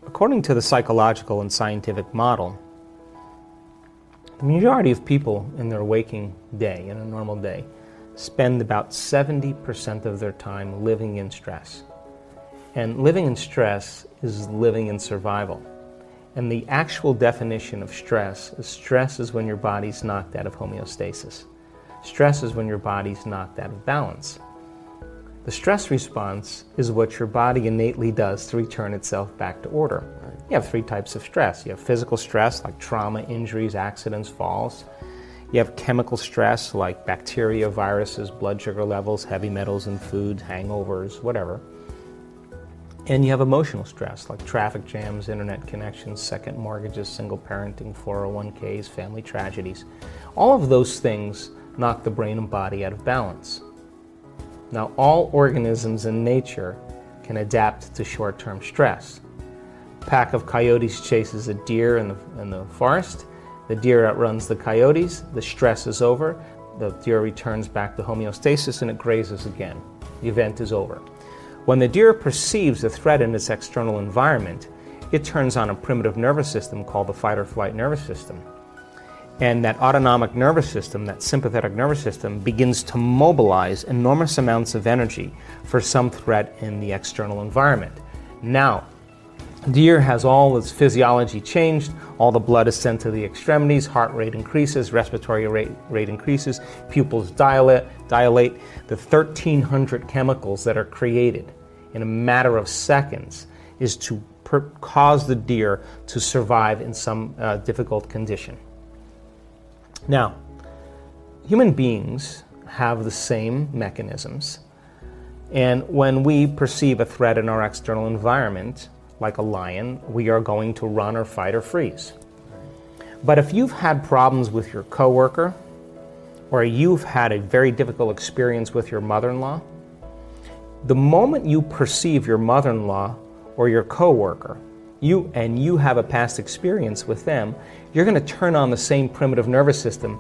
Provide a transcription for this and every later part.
According to the psychological and scientific model, the majority of people in their waking day, in a normal day, spend about 70% of their time living in stress. And living in stress is living in survival. And the actual definition of stress is when your body's knocked out of homeostasis. Stress is when your body's knocked out of balance. The stress response is what your body innately does to return itself back to order. You have 3 types of stress. You have physical stress like trauma, injuries, accidents, falls. You have chemical stress like bacteria, viruses, blood sugar levels, heavy metals in food, hangovers, whatever. And you have emotional stress like traffic jams, internet connections, second mortgages, single parenting, 401ks, family tragedies. All of those things knock the brain and body out of balance. Now, all organisms in nature can adapt to short-term stress. A pack of coyotes chases a deer in the forest. The deer outruns the coyotes. The stress is over. The deer returns back to homeostasis and it grazes again. The event is over. When the deer perceives a threat in its external environment, it turns on a primitive nervous system called the fight or flight nervous system. And that autonomic nervous system, that sympathetic nervous system, begins to mobilize enormous amounts of energy for some threat in the external environment. Now, deer has all its physiology changed, all the blood is sent to the extremities, heart rate increases, respiratory rate increases, pupils dilate. The 1,300 chemicals that are created in a matter of seconds is to cause the deer to survive in some difficult condition. Now, human beings have the same mechanisms, and when we perceive a threat in our external environment, like a lion, we are going to run or fight or freeze. But if you've had problems with your coworker, or you've had a very difficult experience with your mother-in-law, the moment you perceive your mother-in-law or your coworker, you have a past experience with them, you're going to turn on the same primitive nervous system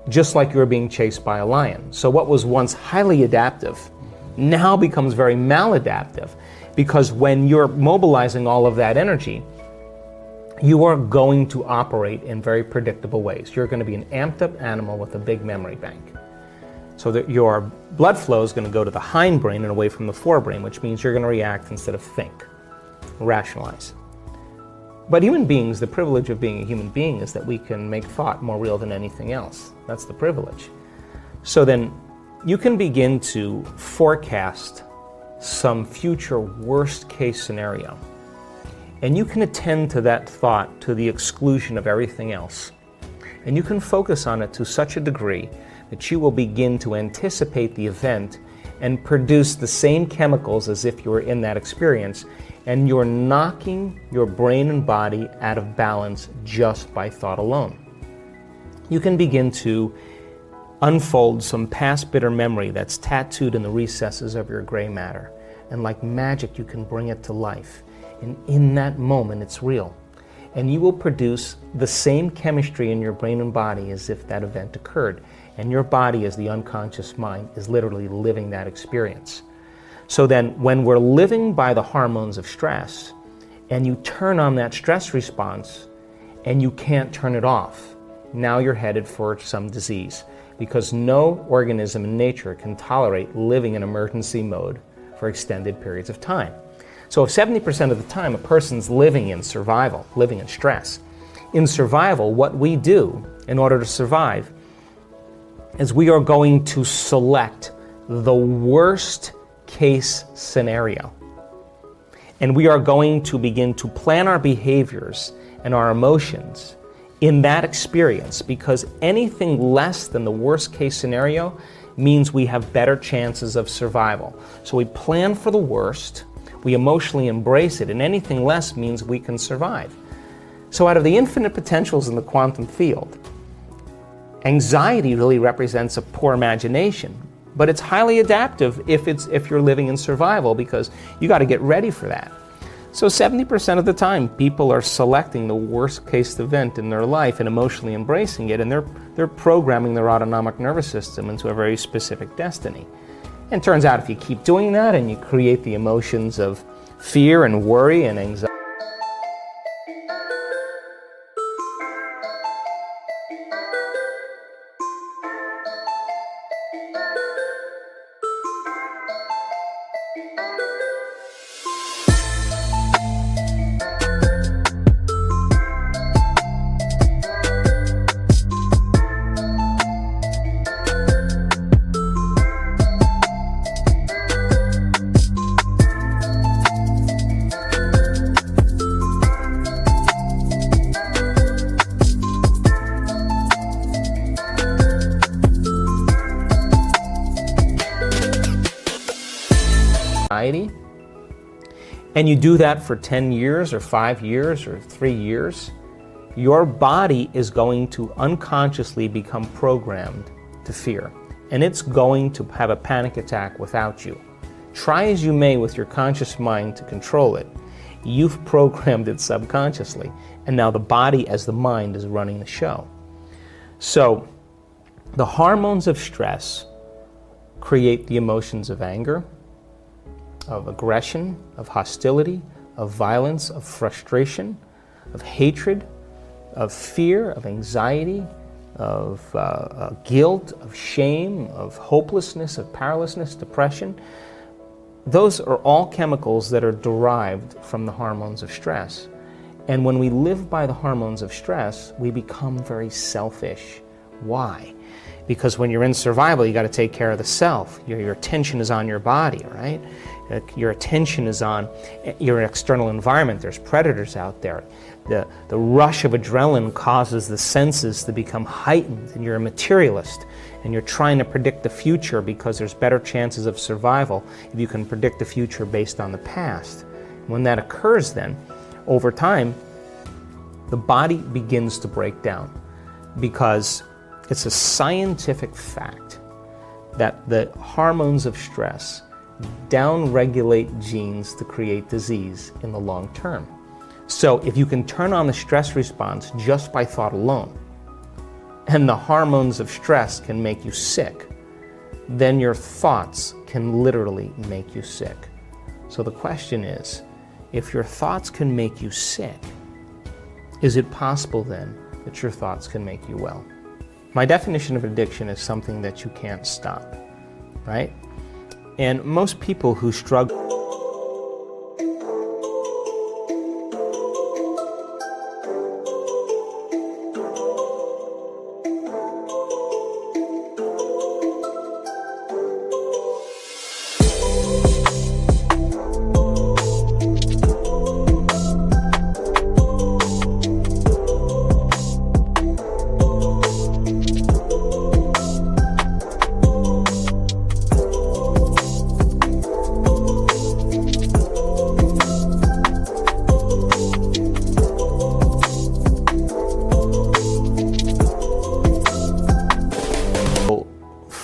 just like you're being chased by a lion. So what was once highly adaptive now becomes very maladaptive, because when you're mobilizing all of that energy, you are going to operate in very predictable ways. You're going to be an amped up animal with a big memory bank. So that your blood flow is going to go to the hindbrain and away from the forebrain, which means you're going to react instead of think, rationalize. But human beings, the privilege of being a human being is that we can make thought more real than anything else. That's the privilege. So then you can begin to forecast some future worst case scenario. And you can attend to that thought to the exclusion of everything else. And you can focus on it to such a degree that you will begin to anticipate the event and produce the same chemicals as if you were in that experience. And you're knocking your brain and body out of balance just by thought alone. You can begin to unfold some past bitter memory that's tattooed in the recesses of your gray matter. And like magic, you can bring it to life. And in that moment, it's real. And you will produce the same chemistry in your brain and body as if that event occurred. And your body, as the unconscious mind, is literally living that experience. So then, when we're living by the hormones of stress, and you turn on that stress response, and you can't turn it off, now you're headed for some disease. Because no organism in nature can tolerate living in emergency mode for extended periods of time. So if 70% of the time a person's living in survival, living in stress, in survival, what we do in order to survive is we are going to select the worst case scenario. And we are going to begin to plan our behaviors and our emotions in that experience, because anything less than the worst case scenario means we have better chances of survival. So we plan for the worst, we emotionally embrace it, and anything less means we can survive. So out of the infinite potentials in the quantum field, anxiety really represents a poor imagination, but it's highly adaptive if you're living in survival, because you got to get ready for that. So 70% of the time, people are selecting the worst case event in their life and emotionally embracing it, and they're programming their autonomic nervous system into a very specific destiny. And it turns out if you keep doing that and you create the emotions of fear and worry and anxiety. And you do that for 10 years or 5 years or 3 years, your body is going to unconsciously become programmed to fear. And it's going to have a panic attack without you. Try as you may with your conscious mind to control it, you've programmed it subconsciously. And now the body as the mind is running the show. So the hormones of stress create the emotions of anger, of aggression, of hostility, of violence, of frustration, of hatred, of fear, of anxiety, of guilt, of shame, of hopelessness, of powerlessness, depression. Those are all chemicals that are derived from the hormones of stress. And when we live by the hormones of stress, we become very selfish. Why? Because when you're in survival, you got to take care of the self. Your attention is on your body, right? Your attention is on your external environment. There's predators out there. The rush of adrenaline causes the senses to become heightened, and you're a materialist, and you're trying to predict the future because there's better chances of survival if you can predict the future based on the past. When that occurs then, over time, the body begins to break down because it's a scientific fact that the hormones of stress downregulate genes to create disease in the long term. So if you can turn on the stress response just by thought alone, and the hormones of stress can make you sick, then your thoughts can literally make you sick. So the question is, if your thoughts can make you sick, is it possible then that your thoughts can make you well? My definition of addiction is something that you can't stop, right? And most people who struggle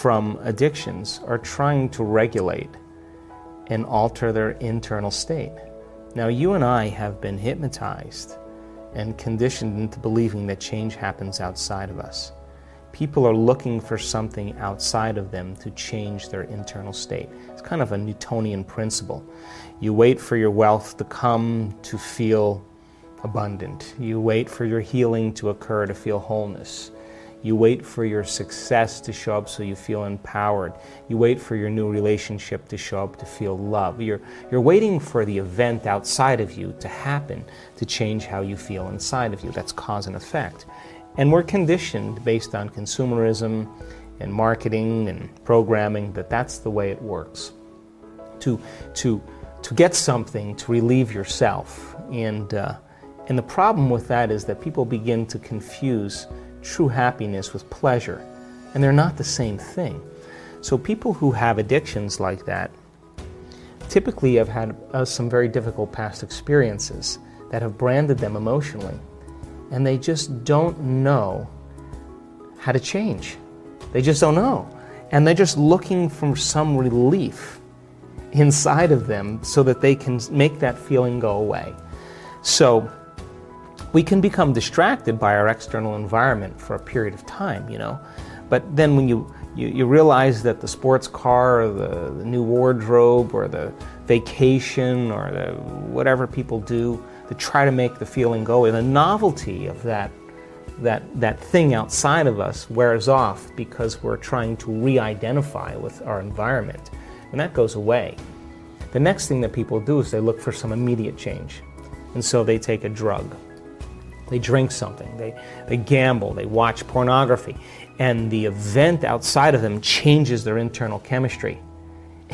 from addictions are trying to regulate and alter their internal state. Now, you and I have been hypnotized and conditioned into believing that change happens outside of us. People are looking for something outside of them to change their internal state. It's kind of a Newtonian principle. You wait for your wealth to come to feel abundant. You wait for your healing to occur to feel wholeness. You wait for your success to show up so you feel empowered. You wait for your new relationship to show up to feel love. You're waiting for the event outside of you to happen to change how you feel inside of you. That's cause and effect. And we're conditioned based on consumerism and marketing and programming that that's the way it works. To get something to relieve yourself. And the problem with that is that people begin to confuse true happiness with pleasure, and they're not the same thing. So people who have addictions like that typically have had some very difficult past experiences that have branded them emotionally, and they just don't know how to change. They just don't know, and they're just looking for some relief inside of them so that they can make that feeling go away. So we can become distracted by our external environment for a period of time, but then when you realize that the sports car or the new wardrobe or the vacation or whatever people do to try to make the feeling go away. The novelty of that thing outside of us wears off because we're trying to re-identify with our environment. And that goes away. The next thing that people do is they look for some immediate change. And so they take a drug. They drink something. They gamble. They watch pornography. And the event outside of them changes their internal chemistry.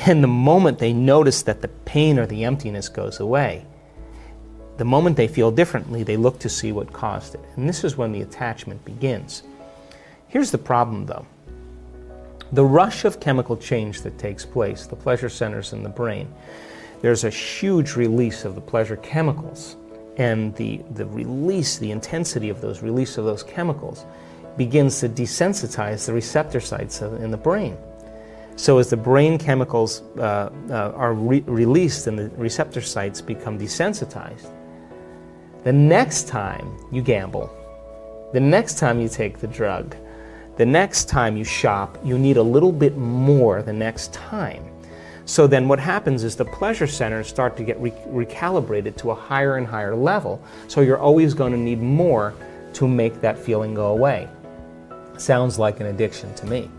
And the moment they notice that the pain or the emptiness goes away, the moment they feel differently, they look to see what caused it. And this is when the attachment begins. Here's the problem, though. The rush of chemical change that takes place, the pleasure centers in the brain, there's a huge release of the pleasure chemicals. And the release, the intensity of those release of those chemicals begins to desensitize the receptor sites in the brain. So as the brain chemicals are released and the receptor sites become desensitized, the next time you gamble, the next time you take the drug, the next time you shop, you need a little bit more the next time. So then what happens is the pleasure centers start to get recalibrated to a higher and higher level. So you're always going to need more to make that feeling go away. Sounds like an addiction to me.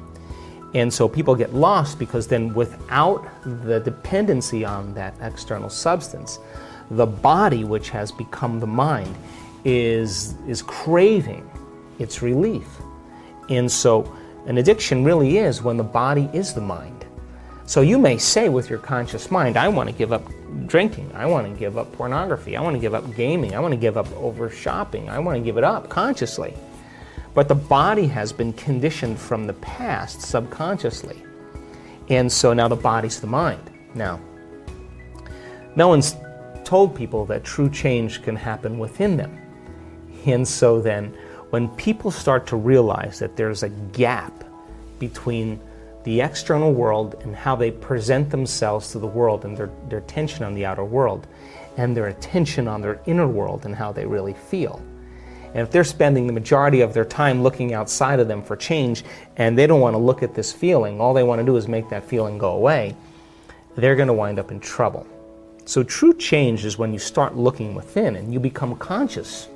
And so people get lost because then without the dependency on that external substance, the body, which has become the mind, is craving its relief. And so an addiction really is when the body is the mind. So you may say with your conscious mind, I want to give up drinking, I want to give up pornography, I want to give up gaming, I want to give up over shopping, I want to give it up consciously. But the body has been conditioned from the past subconsciously. And so now the body's the mind. Now, no one's told people that true change can happen within them. And so then when people start to realize that there's a gap between the external world and how they present themselves to the world and their attention on the outer world and their attention on their inner world and how they really feel. And if they're spending the majority of their time looking outside of them for change and they don't want to look at this feeling, all they want to do is make that feeling go away, they're going to wind up in trouble. So true change is when you start looking within and you become conscious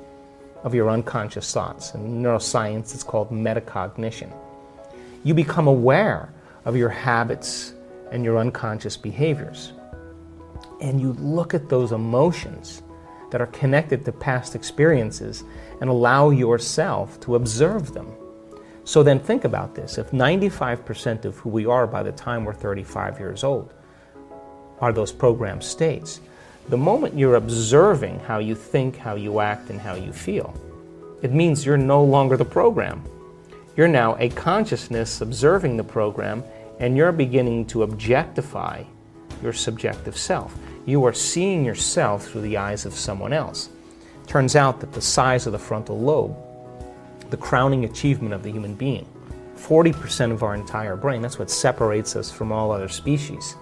of your unconscious thoughts. In neuroscience, it's called metacognition. You become aware of your habits and your unconscious behaviors. And you look at those emotions that are connected to past experiences and allow yourself to observe them. So then think about this. If 95% of who we are by the time we're 35 years old are those programmed states, the moment you're observing how you think, how you act, and how you feel, it means you're no longer the program. You're now a consciousness observing the program, and you're beginning to objectify your subjective self. You are seeing yourself through the eyes of someone else. Turns out that the size of the frontal lobe, the crowning achievement of the human being, 40% of our entire brain, that's what separates us from all other species.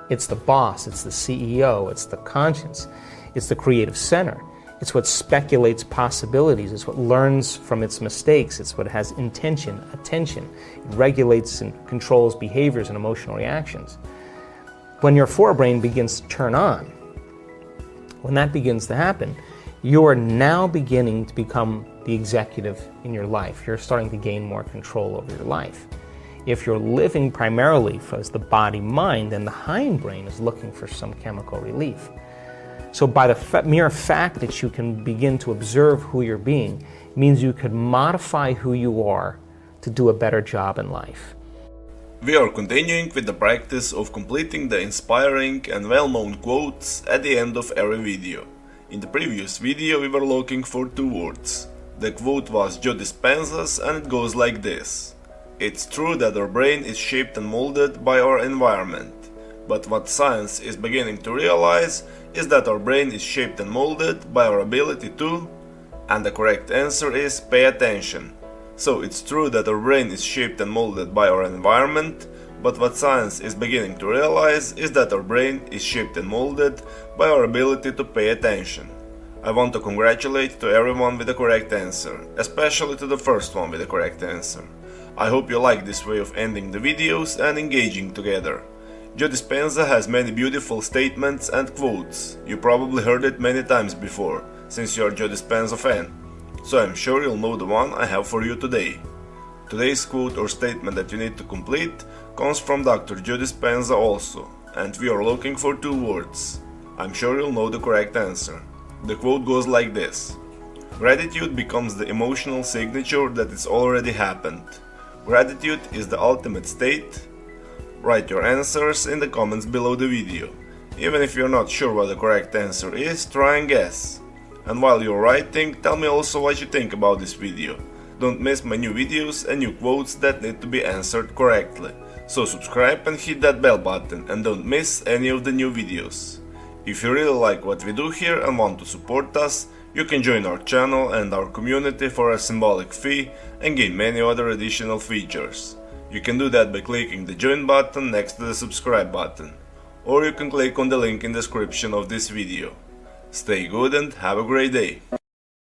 It's the boss, it's the CEO, it's the conscience, it's the creative center. It's what speculates possibilities, it's what learns from its mistakes, it's what has intention, attention. It regulates and controls behaviors and emotional reactions. When your forebrain begins to turn on, when that begins to happen, you are now beginning to become the executive in your life. You're starting to gain more control over your life. If you're living primarily as the body-mind, then the hindbrain is looking for some chemical relief. So by the mere fact that you can begin to observe who you're being means you could modify who you are to do a better job in life. We are continuing with the practice of completing the inspiring and well-known quotes at the end of every video. In the previous video we were looking for two words. The quote was Joe Dispenza's and it goes like this. It's true that our brain is shaped and molded by our environment, but what science is beginning to realize is that our brain is shaped and molded by our ability to, and the correct answer is pay attention. So it's true that our brain is shaped and molded by our environment, but what science is beginning to realize is that our brain is shaped and molded by our ability to pay attention. I want to congratulate to everyone with the correct answer, especially to the first one with the correct answer. I hope you like this way of ending the videos and engaging together. Joe Dispenza has many beautiful statements and quotes. You probably heard it many times before, since you are Joe Dispenza fan. So I'm sure you'll know the one I have for you today. Today's quote or statement that you need to complete comes from Dr. Joe Dispenza also, and we are looking for 2 words. I'm sure you'll know the correct answer. The quote goes like this: Gratitude becomes the emotional signature that it's already happened. Gratitude is the ultimate state. Write your answers in the comments below the video. Even if you're not sure what the correct answer is, try and guess. And while you're writing, tell me also what you think about this video. Don't miss my new videos and new quotes that need to be answered correctly. So subscribe and hit that bell button and don't miss any of the new videos. If you really like what we do here and want to support us, you can join our channel and our community for a symbolic fee and gain many other additional features. You can do that by clicking the join button next to the subscribe button, or you can click on the link in the description of this video. Stay good and have a great day!